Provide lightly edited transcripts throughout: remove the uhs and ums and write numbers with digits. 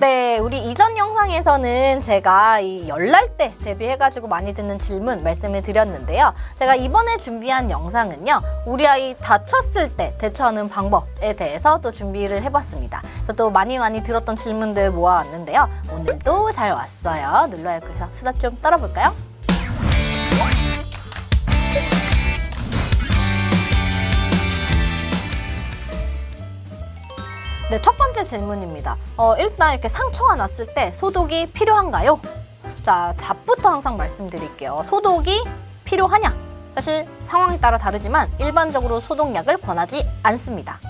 네, 우리 이전 영상에서는 제가 이 열날 때 대비해가지고 많이 듣는 질문 말씀을 드렸는데요. 제가 이번에 준비한 영상은요, 우리 아이 다쳤을 때 대처하는 방법에 대해서 또 준비를 해봤습니다. 그래서 또 많이 들었던 질문들 모아왔는데요. 오늘도 잘 왔어요. 눌러요. 그래서 수다 좀 떨어볼까요? 네, 첫 번째 질문입니다. 일단 이렇게 상처가 났을 때 소독이 필요한가요? 자, 답부터 항상 말씀드릴게요. 소독이 필요하냐? 사실 상황에 따라 다르지만 일반적으로 소독약을 권하지 않습니다.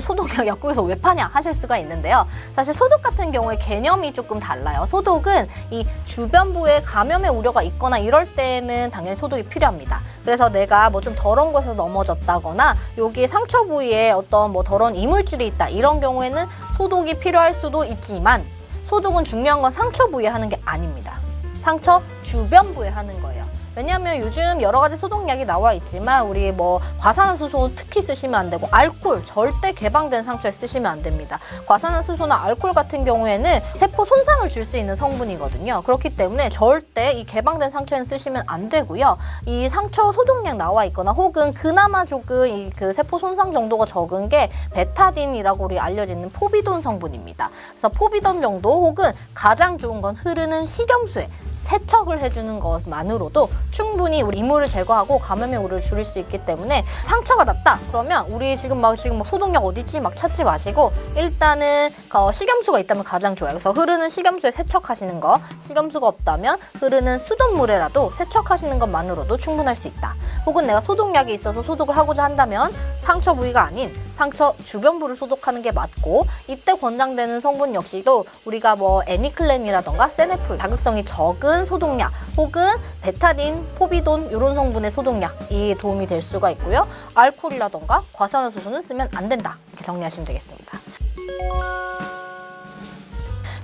소독약 약국에서 왜 파냐 하실 수가 있는데요. 사실 소독 같은 경우에 개념이 조금 달라요. 소독은 이 주변부에 감염의 우려가 있거나 이럴 때는 당연히 소독이 필요합니다. 그래서 내가 뭐 좀 더러운 곳에서 넘어졌다거나 여기 상처 부위에 어떤 뭐 더러운 이물질이 있다 이런 경우에는 소독이 필요할 수도 있지만 소독은 중요한 건 상처 부위에 하는 게 아닙니다. 상처 주변부에 하는 거예요. 왜냐하면 요즘 여러 가지 소독약이 나와 있지만 우리 뭐 과산화수소 특히 쓰시면 안 되고 알코올 절대 개방된 상처에 쓰시면 안 됩니다. 과산화수소나 알코올 같은 경우에는 세포 손상을 줄 수 있는 성분이거든요. 그렇기 때문에 절대 이 개방된 상처에는 쓰시면 안 되고요. 이 상처 소독약 나와 있거나 혹은 그나마 조금 이 그 세포 손상 정도가 적은 게 베타딘이라고 우리 알려지는 포비돈 성분입니다. 그래서 포비돈 정도 혹은 가장 좋은 건 흐르는 식염수에 세척을 해주는 것만으로도 충분히 우리 이물을 제거하고 감염의 우려를 줄일 수 있기 때문에 상처가 났다 그러면 우리 지금 소독약 어디 있지 막 찾지 마시고 일단은 식염수가 있다면 가장 좋아요. 그래서 흐르는 식염수에 세척하시는 거, 식염수가 없다면 흐르는 수돗물에라도 세척하시는 것만으로도 충분할 수 있다. 혹은 내가 소독약이 있어서 소독을 하고자 한다면 상처 부위가 아닌 상처 주변부를 소독하는 게 맞고, 이때 권장되는 성분 역시도 우리가 뭐 애니클렌이라던가 세네풀 자극성이 적은 소독약 혹은 베타딘, 포비돈 이런 성분의 소독약이 도움이 될 수가 있고요. 알코올이라던가 과산화수소는 쓰면 안 된다. 이렇게 정리하시면 되겠습니다.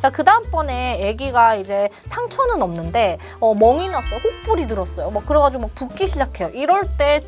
자, 그 다음번에 아기가 이제 상처는 없는데 멍이 났어요. 혹불이 들었어요. 그래가지고 붓기 시작해요. 이럴 때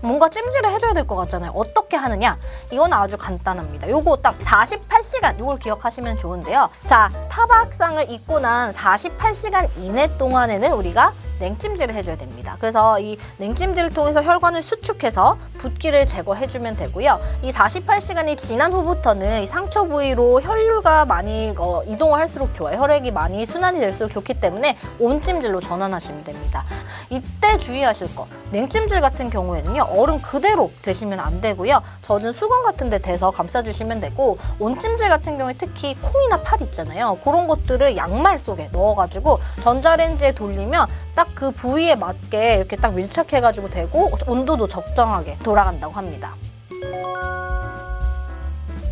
뭔가 찜질을 해줘야 될 것 같잖아요. 어떻게 하느냐? 이건 아주 간단합니다. 요거 딱 48시간 요걸 기억하시면 좋은데요. 자, 타박상을 입고 난 48시간 이내 동안에는 우리가 냉찜질을 해줘야 됩니다. 그래서 이 냉찜질을 통해서 혈관을 수축해서 붓기를 제거해주면 되고요. 이 48시간이 지난 후부터는 이 상처 부위로 혈류가 많이 이동을 할수록 좋아요. 혈액이 많이 순환이 될수록 좋기 때문에 온찜질로 전환하시면 됩니다. 이때 주의하실 거, 냉찜질 같은 경우에는요, 얼음 그대로 대시면 안 되고요. 젖은 수건 같은 데 대서 감싸주시면 되고, 온찜질 같은 경우에 특히 콩이나 팥 있잖아요. 그런 것들을 양말 속에 넣어가지고 전자레인지에 돌리면 딱 그 부위에 맞게 이렇게 딱 밀착해가지고 되고 온도도 적정하게 돌아간다고 합니다.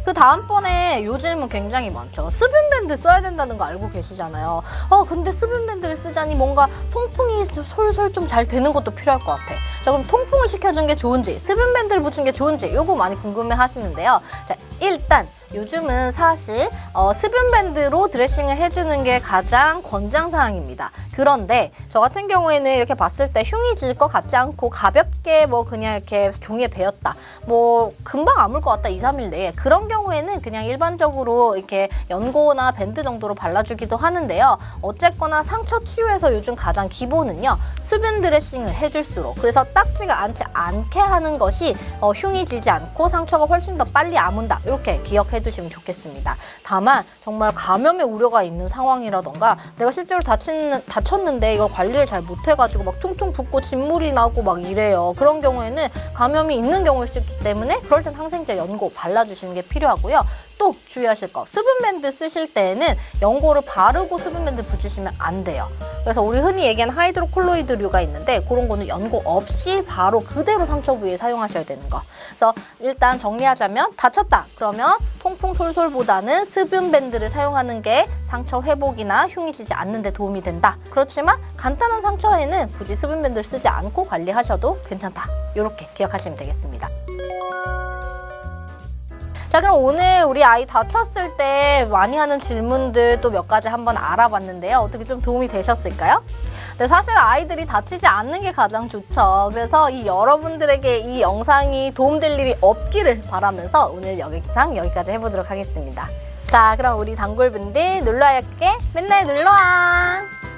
그 다음번에 요 질문 굉장히 많죠. 수분밴드 써야 된다는 거 알고 계시잖아요. 근데 수분밴드를 쓰자니 뭔가 통풍이 솔솔 좀 잘 되는 것도 필요할 것 같아. 자, 그럼 통풍을 시켜준 게 좋은지 수분밴드를 붙인 게 좋은지 요거 많이 궁금해 하시는데요. 자, 일단 요즘은 사실 수분밴드로 드레싱을 해주는 게 가장 권장사항입니다. 그런데 저 같은 경우에는 이렇게 봤을 때 흉이 질 것 같지 않고 가볍게 그냥 이렇게 종이에 베었다, 금방 아물 것 같다 2-3일 내에, 그런 경우에는 그냥 일반적으로 이렇게 연고나 밴드 정도로 발라주기도 하는데요. 어쨌거나 상처 치유에서 요즘 가장 기본은요, 수분 드레싱을 해줄수록, 그래서 딱지가 않지 않게 하는 것이 흉이 지지 않고 상처가 훨씬 더 빨리 아문다, 이렇게 기억해 두시면 좋겠습니다. 다만 정말 감염의 우려가 있는 상황이라던가 내가 실제로 다쳤는데 이걸 관리를 잘 못해가지고 퉁퉁 붓고 진물이 나고 이래요. 그런 경우에는 감염이 있는 경우일 수 있기 때문에 그럴 땐 항생제 연고 발라주시는 게 필요하고요. 또 주의하실 거, 수분밴드 쓰실 때에는 연고를 바르고 수분밴드 붙이시면 안 돼요. 그래서 우리 흔히 얘기하는 하이드로콜로이드류가 있는데 그런 거는 연고 없이 바로 그대로 상처 부위에 사용하셔야 되는 거. 그래서 일단 정리하자면, 다쳤다 그러면 통풍 솔솔보다는 수분밴드를 사용하는 게 상처 회복이나 흉이 지지 않는 데 도움이 된다. 그렇지만 간단한 상처에는 굳이 수분밴드를 쓰지 않고 관리하셔도 괜찮다. 이렇게 기억하시면 되겠습니다. 자, 그럼 오늘 우리 아이 다쳤을 때 많이 하는 질문들 또 몇 가지 한번 알아봤는데요. 어떻게 좀 도움이 되셨을까요? 근데 사실 아이들이 다치지 않는 게 가장 좋죠. 그래서 여러분들에게 이 영상이 도움될 일이 없기를 바라면서 오늘 영상 여기까지 해보도록 하겠습니다. 자, 그럼 우리 단골분들 놀러와야게 맨날 놀러와.